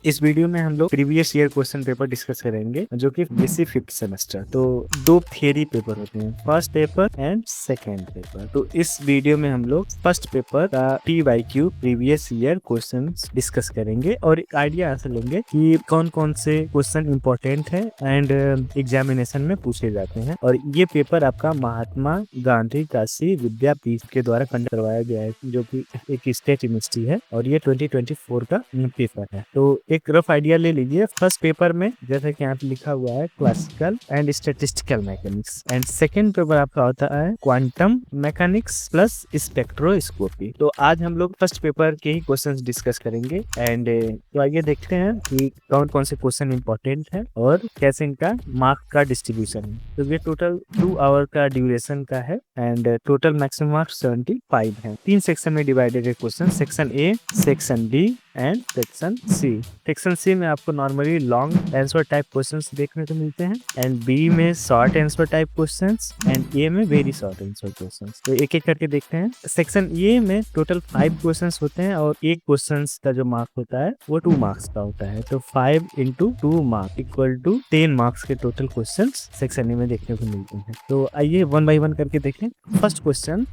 इस वीडियो में हम लोग previous year question paper discuss करेंगे जो कि बीएससी फिफ्थ सेमेस्टर। तो दो थियरी पेपर होते हैं, first paper and second paper. तो इस वीडियो में हम लोग फर्स्ट पेपर का PYQ previous year questions discuss करेंगे और एक आइडिया हासिल लेंगे कि कौन कौन से क्वेश्चन इंपॉर्टेंट है एंड एग्जामिनेशन में पूछे जाते हैं। और ये पेपर आपका महात्मा गांधी काशी विद्यापीठ के द्वारा कंडक्ट करवाया गया है, जो कि एक स्टेट यूनिवर्सिटी है और ये 2024 का पेपर है। तो एक रफ आइडिया ले लीजिए। फर्स्ट पेपर में जैसे कि यहाँ पे लिखा हुआ है classical and statistical mechanics, and second paper आपका होता है क्वांटम मैकेनिक्स प्लस स्पेक्ट्रोस्कोपी। तो आज हम लोग फर्स्ट पेपर के ही क्वेश्चंस डिस्कस करेंगे एंड तो आइए देखते हैं कि कौन कौन से क्वेश्चन इंपॉर्टेंट है और कैसे इनका मार्क का डिस्ट्रीब्यूशन है। तो ये टोटल 2 आवर का ड्यूरेशन का है एंड टोटल मैक्सिमम मार्क 75 है। 3 सेक्शन में डिवाइडेड है question, section A, section D and section C. Section C में आपको normally long answer type questions देखने को मिलते हैं एंड बी में short answer type questions and A में वेरी शॉर्ट आंसर क्वेश्चंस। तो एक एक करके देखते हैं। सेक्शन ए में टोटल 5 क्वेश्चंस होते हैं और एक क्वेश्चंस का जो मार्क होता है वो 2 मार्क्स का होता है। तो 5 into 2 mark equal to 10 marks के टोटल क्वेश्चंस सेक्शन ए में देखने को मिलते हैं। तो आइए 1 बाय 1 करके देखें। फर्स्ट क्वेश्चन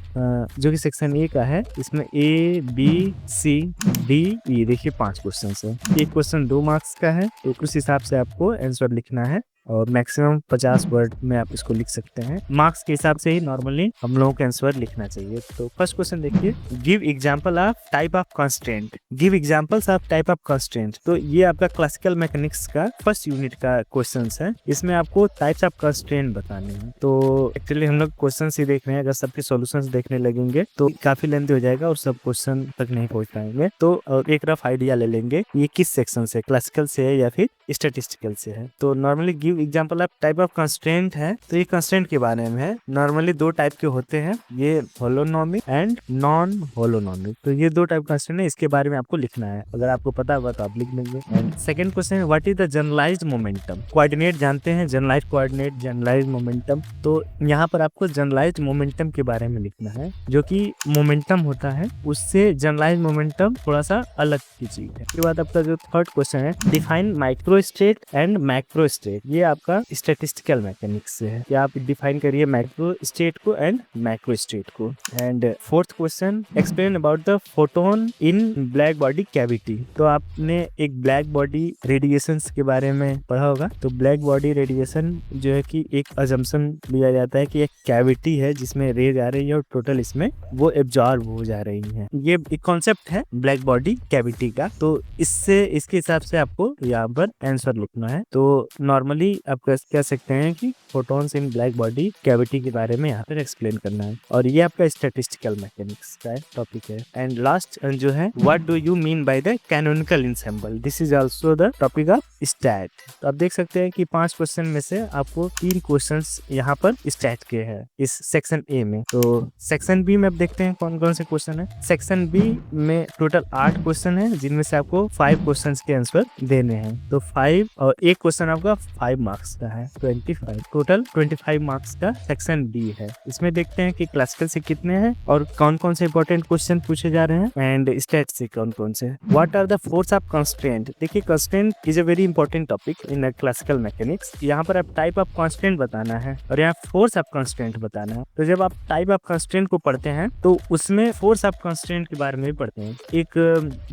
जो कि सेक्शन ए का है, इसमें A B C D E देखिए 5 क्वेश्चन है। एक क्वेश्चन 2 मार्क्स का है, तो उस हिसाब से आपको आंसर लिखना है और मैक्सिमम 50 वर्ड में आप इसको लिख सकते हैं। मार्क्स के हिसाब से ही नॉर्मली हम लोगों को आंसर लिखना चाहिए। तो फर्स्ट क्वेश्चन देखिए, give example of type of constant. Give examples of type of constant. तो ये आपका क्लासिकल मैकेनिक्स का फर्स्ट यूनिट का क्वेश्चंस है। इसमें आपको टाइप्स ऑफ कांस्टेंट बताने हैं। तो एक्चुअली हम लोग क्वेश्चन ही देख रहे हैं, अगर सबके सॉल्यूशंस देखने लगेंगे तो काफी लेंथी हो जाएगा और सब क्वेश्चन तक नहीं पहुंच पाएंगे। तो एक रफ आइडिया ले लेंगे ये किस सेक्शन से, क्लासिकल से है या फिर स्टैटिस्टिकल से है। तो normally give example of type of constraint है, तो ये कंस्ट्रेंट के बारे में है। नॉर्मली 2 टाइप के होते हैं, ये होलोनोमिक एंड नॉन होलोनोमिक। तो ये 2 टाइप कंस्ट्रेंट है, इसके बारे में आपको लिखना है। अगर आपको पता होगा तो आप लिख लेंगे। एंड सेकंड क्वेश्चन है, what is the generalised momentum. Coordinate जानते हैं, जनरलाइज्ड कोऑर्डिनेट, जनरलाइज्ड मोमेंटम। तो यहाँ पर आपको जनरलाइज्ड मोमेंटम के बारे में लिखना है। जो कि मोमेंटम होता है उससे जनरलाइज्ड मोमेंटम थोड़ा सा अलग की चीज है। इसके बाद आपका जो थर्ड क्वेश्चन है, define micro state and macro state. ये आपका स्टैटिस्टिकल मैकेनिक्स से है कि आप डिफाइन करिए मैक्रो स्टेट को एंड मैक्रो स्टेट को। And fourth question, explain about the photon in black body cavity. तो आपने एक ब्लैक बॉडी रेडिएशंस के बारे में पढ़ा होगा। तो ब्लैक बॉडी रेडिएशन जो है कि एक अजम्पशन लिया जाता है कि एक कैविटी है जिसमें रेज आ रही है और टोटल इसमें वो एब्जॉर्ब हो जा रही है। ये एक कॉन्सेप्ट है ब्लैक बॉडी कैविटी का। तो इसके हिसाब से आपको यहाँ पर आंसर लिखना है। तो नॉर्मली आप कह सकते हैं कि फोटॉन्स इन ब्लैक बॉडी कैविटी के बारे में यहाँ पर एक्सप्लेन करना है। और ये आपका स्टैटिस्टिकल मैकेनिक्स का टॉपिक है। एंड लास्ट जो है, what do you mean by the canonical ensemble. This is also the topic of stat. तो आप देख सकते हैं कि 5 क्वेश्चन में से आपको 3 क्वेश्चंस यहाँ पर स्टैट के हैं इस सेक्शन ए में। तो सेक्शन बी में आप देखते हैं कौन कौन से क्वेश्चन है। सेक्शन बी में टोटल 8 क्वेश्चन है, जिनमें से आपको 5 क्वेश्चन के आंसर देने हैं। तो 5 और एक क्वेश्चन आपका 5 मार्क्स का है, 25 टोटल 25 मार्क्स का सेक्शन बी है। इसमें देखते हैं कि क्लासिकल से कितने हैं और कौन कौन से इंपॉर्टेंट क्वेश्चन पूछे जा रहे हैं एंड स्टैट से कौन कौन से। What are the force of constraint. देखिए constraint is a very important topic in classical mechanics. यहाँ पर आप टाइप ऑफ कंस्ट्रेंट बताना है और यहाँ फोर्स ऑफ कंस्ट्रेंट बताना है। तो जब आप टाइप ऑफ कंस्ट्रेंट को पढ़ते हैं तो उसमें फोर्स ऑफ कंस्ट्रेंट के बारे में भी पढ़ते हैं। एक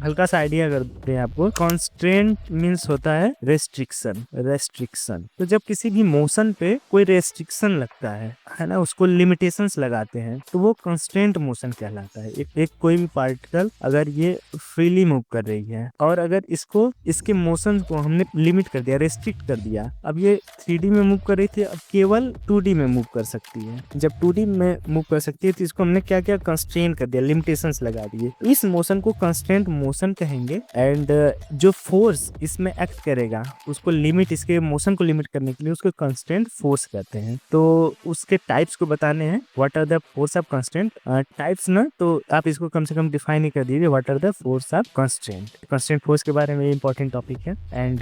हल्का सा आइडिया करते हैं आपको। कंस्ट्रेंट मीन्स होता है रेस्ट्रिक्शन। तो जब किसी भी मोशन पे कोई रेस्ट्रिक्शन लगता है ना, उसको लिमिटेशंस लगाते हैं, तो वो कंस्ट्रेंट मोशन कहलाता है। एक कोई भी पार्टिकल अगर ये फ्रीली मूव कर रही है और अगर इसके मोशन को हमने लिमिट कर दिया, रेस्ट्रिक्ट कर दिया, अब ये 3D में मूव कर रही थी, अब केवल 2D में मूव कर सकती है। जब 2D में मूव कर सकती है तो इसको हमने क्या क्या कंस्ट्रेंट कर दिया, लिमिटेशंस लगा दिए। इस मोशन को कंस्ट्रेंट मोशन कहेंगे। एंड जो फोर्स इसमें एक्ट करेगा उसको लिमिट, इसके मोशन को को लिमिट करने के लिए उसको कांस्टेंट फोर्स कहते हैं। तो उसके टाइप्स को बताने हैं, what are the force of constant types ना, तो आप इसको कम से कम डिफाइन ही कर दीजिए, what are the force of constant force के बारे में इंपॉर्टेंट टॉपिक है। And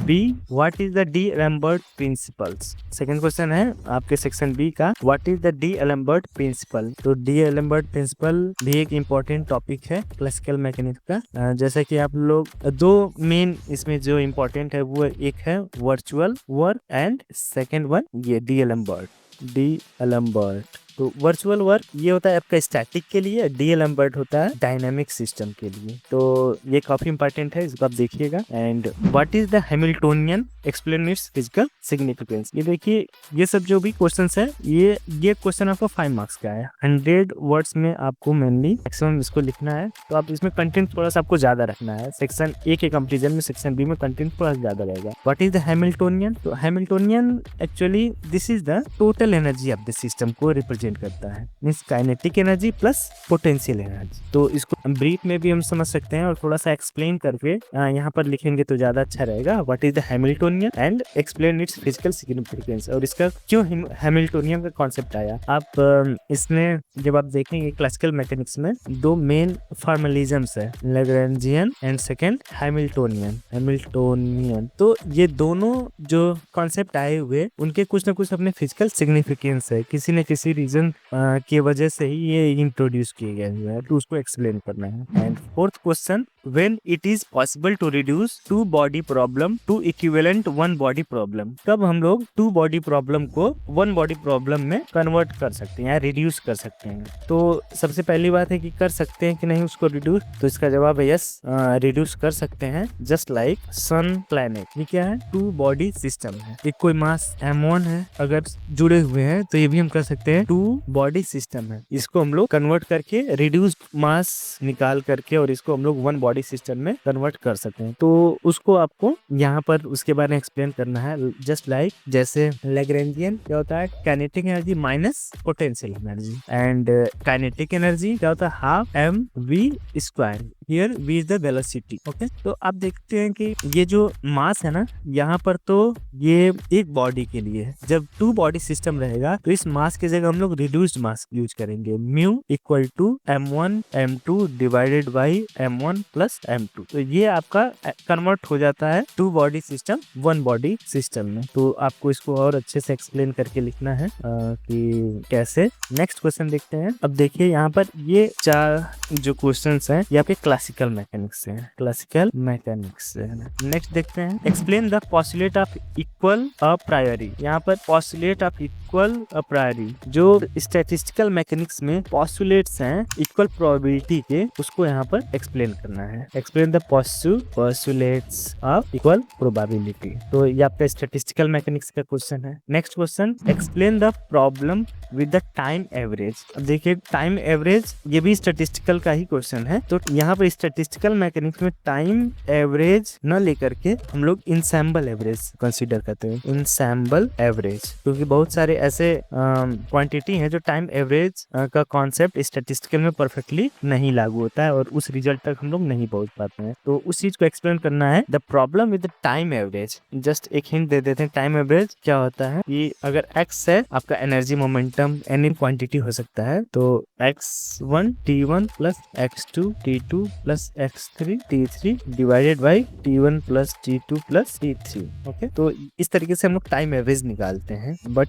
B, what is the D'Alembert principles. Second question है आपके सेक्शन बी का, what is the D'Alembert principle. तो डी-एलेम्बर्ट प्रिंसिपल भी एक इम्पोर्टेंट टॉपिक है क्लासिकल मैकेनिक्स का। जैसा कि आप लोग दो मेन इसमें जो इम्पोर्टेंट है वो एक है virtual work and second one ये डी-एलेम्बर्ट। तो वर्चुअल वर्क ये होता है आपका स्टैटिक के लिए, डी-एलेम्बर्ट होता है डायनामिक सिस्टम के लिए। तो ये काफी इंपॉर्टेंट है, इसको आप देखिएगा। And what is the Hamiltonian, explain it's physical significance. ये देखिए, ये सब जो भी क्वेश्चंस है ये क्वेश्चन आपको 5 मार्क्स का है। 100 वर्ड्स में आपको मेनली मैक्सिमम इसको लिखना है। तो आप इसमें कंटेंट थोड़ा सा आपको ज्यादा रखना है। सेक्शन ए के कंपेरिजन में सेक्शन बी में कंटेंट थोड़ा ज्यादा रहेगा। What is the Hamiltonian. तो Hamiltonian actually this is the total energy of the system को रिप्रेजेंट करता है, means kinetic energy plus potential energy. तो इसको ब्रीफ में भी हम समझ सकते हैं और थोड़ा सा एक्सप्लेन करके यहाँ पर लिखेंगे तो ज्यादा अच्छा रहेगा। What is the Hamiltonian and explain it's physical significance, और इसका क्यों हैमिल्टोनियन का कॉन्सेप्ट आया। आप इसमें जब आप देखेंगे क्लासिकल मैकेनिक्स में दो मेन फॉर्मलिज्म्स है, लैग्रेंजियन एंड सेकेंड हैमिल्टोनियन। तो ये दोनों जो कॉन्सेप्ट आए हुए उनके कुछ ना कुछ अपने फिजिकल सिग्निफिकेंस है, किसी न किसी रीजन की वजह से ही ये इंट्रोड्यूस किए गए हुए हैं, तो उसको एक्सप्लेन करना है। And fourth question, when it is possible to reduce 2 body problem to equivalent 1 body problem. कब हम लोग 2 बॉडी प्रॉब्लम को 1 बॉडी प्रॉब्लम में कन्वर्ट कर सकते हैं या रिड्यूस कर सकते हैं। तो सबसे पहली बात है कि कर सकते हैं कि नहीं उसको रिड्यूस, तो इसका जवाब है यस, रिड्यूस कर सकते हैं। जस्ट लाइक सन प्लैनेट, ये क्या है, 2 बॉडी सिस्टम है। एक कोई मास m1 है, अगर जुड़े हुए हैं तो ये भी हम कर सकते हैं 2 बॉडी सिस्टम है। इसको हम लोग कन्वर्ट करके रिड्यूस्ड मास निकाल करके और इसको हम लोग 1 बॉडी सिस्टम में कन्वर्ट कर सकते हैं। तो उसको आपको यहाँ पर उसके बारे में एक्सप्लेन करना है। जस्ट लाइक जैसे लैग्रेंजियन क्या होता है, kinetic energy minus potential energy, and kinetic energy क्या होता है, half mv²। Here v is the velocity. Okay, तो आप देखते हैं कि ये जो मास है ना, यहाँ पर तो ये एक बॉडी के लिए है। जब 2 बॉडी सिस्टम रहेगा तो इस मास की जगह हम लोग रिड्यूस्ड मास यूज करेंगे, mu equal to m1 m2 divided by m1 plus m2। तो ये आपका कन्वर्ट हो जाता है 2 बॉडी सिस्टम 1 बॉडी सिस्टम में। तो आपको इसको और अच्छे से एक्सप्लेन करके लिखना है कि कैसे। नेक्स्ट क्वेश्चन देखते हैं। अब देखिए यहाँ पर ये 4 जो क्वेश्चन हैं ये आपके क्लासिकल मैकेनिक्स से है, क्लासिकल मैकेनिक्स से है। नेक्स्ट देखते हैं, explain the postulate of equal अ प्रायोरी। यहाँ पर पोस्टुलेट ऑफ इक्वल अ प्रायोरी, जो स्टैटिस्टिकल मैकेनिक्स में पोस्टुलेट्स हैं इक्वल प्रोबेबिलिटी के, उसको यहाँ पर एक्सप्लेन करना है। Explain the postulates of equal probability. तो ये आपका स्टैटिस्टिकल मैकेनिक्स का क्वेश्चन है। Next question, explain the problem with the time average. देखिए टाइम एवरेज ये भी स्टैटिस्टिकल का ही क्वेश्चन है। तो यहाँ पर स्टैटिस्टिकल मैकेनिक्स में टाइम एवरेज न लेकर के हम लोग इंसैम्बल एवरेज कंसीडर करते हैं, इंसैम्बल एवरेज, क्योंकि बहुत सारे ऐसे क्वांटिटी हैं जो टाइम एवरेज का कॉन्सेप्ट स्टैटिस्टिकल में परफेक्टली नहीं लागू होता है और उस रिजल्ट तक हम लोग नहीं पहुंच पाते हैं। तो उस चीज को एक्सप्लेन करना है, the problem with the time average. Just एक हिंट दे देते हैं, टाइम एवरेज क्या होता है कि अगर x है आपका एनर्जी मोमेंटम एनी क्वांटिटी हो सकता है, तो x1 t1 plus x2 t2 plus x3 t3 divided by t1 plus t2 plus t3। Okay, तो इस तरीके से हम लोग टाइम एवरेज निकालते हैं। बट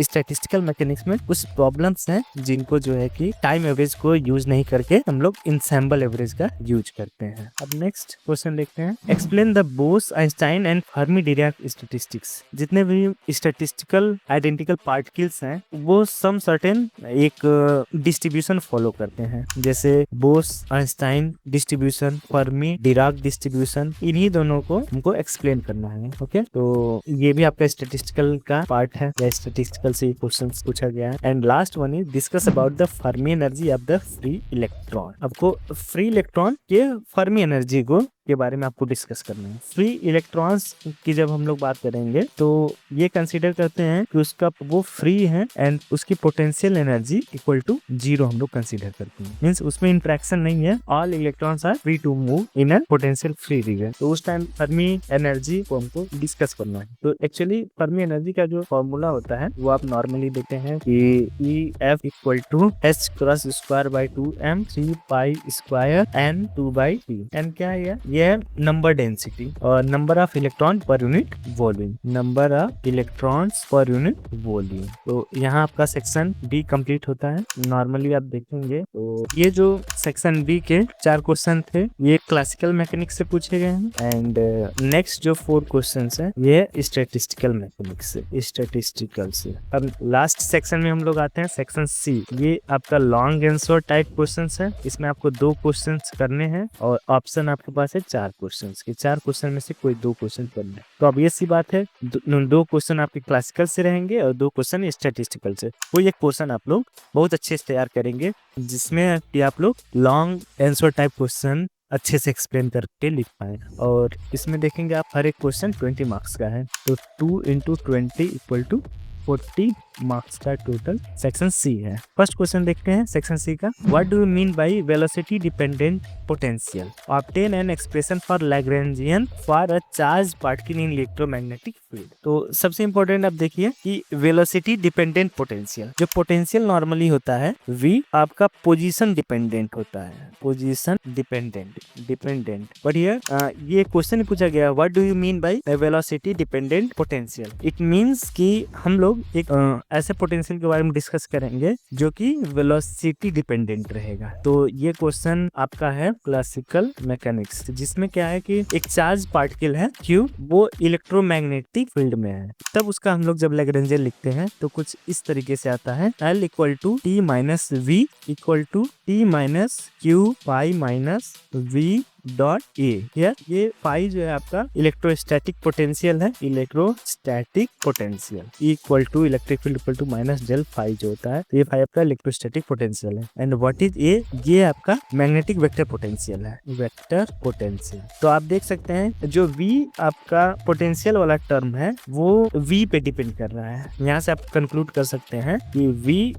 स्टैटिस्टिकल मैकेनिक्स में कुछ प्रॉब्लम्स हैं जिनको जो है कि टाइम एवरेज को यूज नहीं करके हम लोग इंसैम्बल एवरेज का यूज करते हैं। अब नेक्स्ट क्वेश्चन देखते हैं, explain the Bose Einstein and Fermi Dirac statistics. जितने भी स्टैटिस्टिकल आइडेंटिकल पार्टिकल्स हैं वो सम सर्टेन एक डिस्ट्रीब्यूशन फॉलो करते हैं, जैसे Bose Einstein distribution, Fermi Dirac distribution, इन्हीं दोनों को हमको एक्सप्लेन करना है। ओके, तो ये भी आपका स्टैटिस्टिकल का पार्ट है, स्टैटिस्टिकल से क्वेश्चंस पूछा गया है। And last one is discuss about the Fermi energy of the free electron. आपको फ्री इलेक्ट्रॉन के फर्मी एनर्जी को के बारे में आपको डिस्कस करना है। फ्री इलेक्ट्रॉन्स की जब हम लोग बात करेंगे तो ये कंसीडर करते हैं कि उसका वो फ्री है एंड उसकी पोटेंशियल एनर्जी इक्वल टू 0 हम लोग कंसीडर करते हैं। मींस उसमें इंटरेक्शन नहीं है, all electrons are free to move in a potential free region. तो उस टाइम फर्मी एनर्जी को हमको डिस्कस करना है। तो एक्चुअली फर्मी एनर्जी का जो फॉर्मूला होता है वो आप नॉर्मली देखते हैं कि EF equal to h cross square by 2m 3 pi square n 2/t। n क्या है? ये है नंबर डेंसिटी और number of electron per unit volume, number of electrons per unit volume. तो यहाँ आपका सेक्शन बी कंप्लीट होता है। नॉर्मली आप देखेंगे तो ये जो सेक्शन बी के 4 क्वेश्चन थे ये क्लासिकल मैकेनिक्स से पूछे गए हैं एंड नेक्स्ट जो 4 क्वेश्चन है ये स्टैटिस्टिकल मैकेनिक्स से, स्टैटिस्टिकल से। अब लास्ट सेक्शन में हम लोग आते हैं सेक्शन सी। ये आपका लॉन्ग आंसर टाइप क्वेश्चन है। इसमें आपको 2 क्वेश्चन करने हैं और ऑप्शन आपके पास है 4 क्वेश्चन के। 4 क्वेश्चन में से कोई 2 क्वेश्चन करने हैं। तो अब ये सी बात है 2 क्वेश्चन आपके क्लासिकल से रहेंगे और 2 क्वेश्चन स्टैटिस्टिकल से। कोई एक क्वेश्चन आप लोग बहुत अच्छे से तैयार करेंगे जिसमें कि आप लोग लॉन्ग आंसर टाइप क्वेश्चन अच्छे से एक्सप्लेन करके लिख पाए। और इसमें देखेंगे आप हर एक क्वेश्चन 20 मार्क्स का है। तो 2 × 20 इक्वल टू 40 मार्क्स का टोटल सेक्शन सी है। फर्स्ट क्वेश्चन देखते हैं सेक्शन सी का। What do you mean by velocity dependent potential? Obtain an expression for Lagrangian for a charge particle in electromagnetic field. तो सबसे इंपॉर्टेंट आप देखिए कि वेलोसिटी डिपेंडेंट पोटेंशियल, जो पोटेंशियल नॉर्मली होता है v आपका पोजीशन डिपेंडेंट होता है, पोजीशन डिपेंडेंट। बट हियर ये क्वेश्चन पूछा गया what do you mean by velocity dependent potential. It means कि हम लोग एक ऐसे पोटेंशियल के बारे में डिस्कस करेंगे जो कि वेलोसिटी डिपेंडेंट रहेगा। तो ये क्वेश्चन आपका है क्लासिकल मैकेनिक्स, जिसमें क्या है कि एक चार्ज पार्टिकल है Q, वो इलेक्ट्रोमैग्नेटिक फील्ड में है। तब उसका हम लोग जब लैग्रेंजियन लिखते हैं तो कुछ इस तरीके से आता है L equal to T minus V equal to T minus Q pi minus V dot A. ये पाई जो है आपका इलेक्ट्रोस्टैटिक पोटेंशियल है, electrostatic potential equal to electric field equal to minus del phi जो होता है। तो ये फाई आपका इलेक्ट्रोस्टैटिक पोटेंशियल है। एंड व्हाट इज ये आपका मैग्नेटिक वेक्टर पोटेंशियल है, वेक्टर पोटेंशियल। तो आप देख सकते हैं जो V आपका पोटेंशियल वाला टर्म है वो V पे डिपेंड कर रहा है। यहाँ से आप कंक्लूड कर सकते हैं कि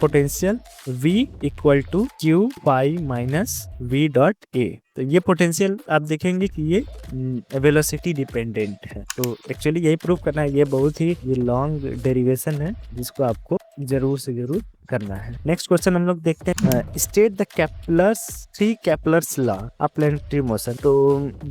potential V equal to Q pi minus V dot A. तो ये पोटेंशियल आप देखेंगे कि ये वेलोसिटी डिपेंडेंट है। तो एक्चुअली यही प्रूव करना है। ये बहुत ही लॉन्ग डेरिवेशन है जिसको आपको जरूर से जरूर करना है। नेक्स्ट क्वेश्चन हम लोग देखते हैं state the Kepler's 3 Kepler's law of planetary motion. तो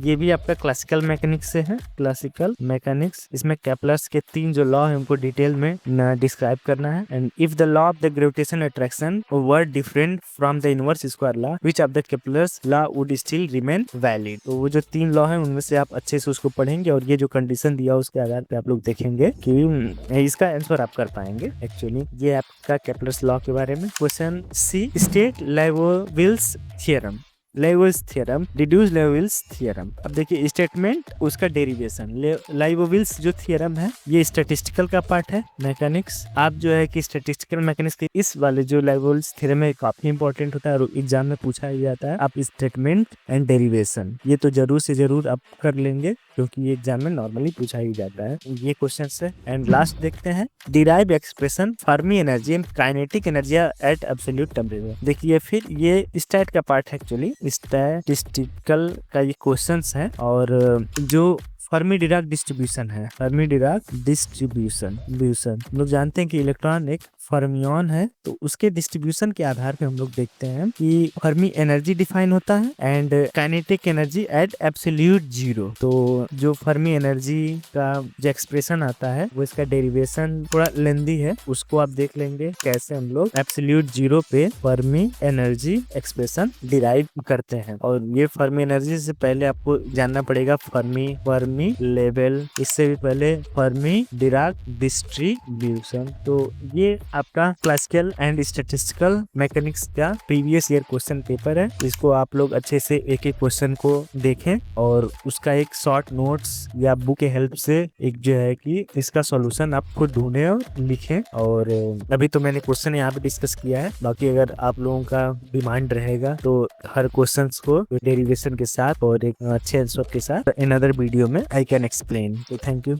ये भी आपका क्लासिकल मैकेनिक्स से है, क्लासिकल मैकेनिक्स। इसमें केप्लर्स के 3 जो लॉ है उनको डिटेल में डिस्क्राइब करना है। And if the law of the gravitation attraction were different from the inverse square law which of the Kepler's law would still remain valid. तो वो जो 3 लॉ है उनमें से आप अच्छे से उसको पढ़ेंगे और ये जो कंडीशन दिया उसके आधार पे आप लोग देखेंगे कि इसका आंसर आप कर पाएंगे। एक्चुअली ये आपका केप्लर्स लॉ के बारे में। Question C state Liouville's theorem. Liouville's theorem, deduce Liouville's theorem. अब देखिए स्टेटमेंट उसका डेरिवेशन। लेबोविल्स जो थ्योरम है ये स्टैटिस्टिकल का पार्ट है मैकेनिक्स। आप जो है कि स्टैटिस्टिकल मैकेनिक्स के इस वाले जो लेबोविल्स थ्योरम है काफी इंपॉर्टेंट होता है और एग्जाम में पूछा ही जाता है। आप स्टेटमेंट एंड डेरिवेशन ये तो जरूर से जरूर आप कर लेंगे क्योंकि ये एग्जाम में नॉर्मली पूछा ही जाता है ये क्वेश्चन से। एंड लास्ट देखते हैं derive expression Fermi energy and kinetic energy at absolute temperature. देखिए फिर ये स्टैट का पार्ट है, एक्चुअली स्टैटिस्टिकल का ये क्वेश्चंस है। और जो फर्मी डिराक डिस्ट्रीब्यूशन है, फर्मी डिराक डिस्ट्रीब्यूशन हम लोग जानते हैं कि इलेक्ट्रॉन एक फर्मियन है। तो उसके डिस्ट्रीब्यूशन के आधार पे हम लोग देखते हैं कि फर्मी एनर्जी डिफाइन होता है and kinetic energy at absolute 0। तो जो फर्मी एनर्जी का जो एक्सप्रेशन आता है वो इसका डेरिवेशन थोड़ा लेंदी है, उसको आप देख लेंगे कैसे हम लोग एब्सोल्यूट 0 पे फर्मी एनर्जी एक्सप्रेशन डिराइव करते हैं। और ये फर्मी एनर्जी से पहले आपको जानना पड़ेगा फर्मी लेवल, इससे भी पहले फर्मी डिराक डिस्ट्रीब्यूशन। तो ये आपका क्लासिकल एंड स्टैटिस्टिकल मैकेनिक्स का प्रीवियस ईयर क्वेश्चन पेपर है। इसको आप लोग अच्छे से एक एक क्वेश्चन को देखें और उसका एक शॉर्ट नोट्स या बुक के हेल्प से एक जो है कि इसका सॉल्यूशन आप खुद ढूंढें और लिखें। और अभी तो मैंने क्वेश्चन यहाँ पे डिस्कस किया है, बाकी अगर आप लोगों का डिमांड रहेगा तो हर क्वेश्चंस को डेरिवेशन के साथ और एक अच्छे आंसर के साथ इन अदर वीडियो में आई कैन एक्सप्लेन। तो थैंक यू।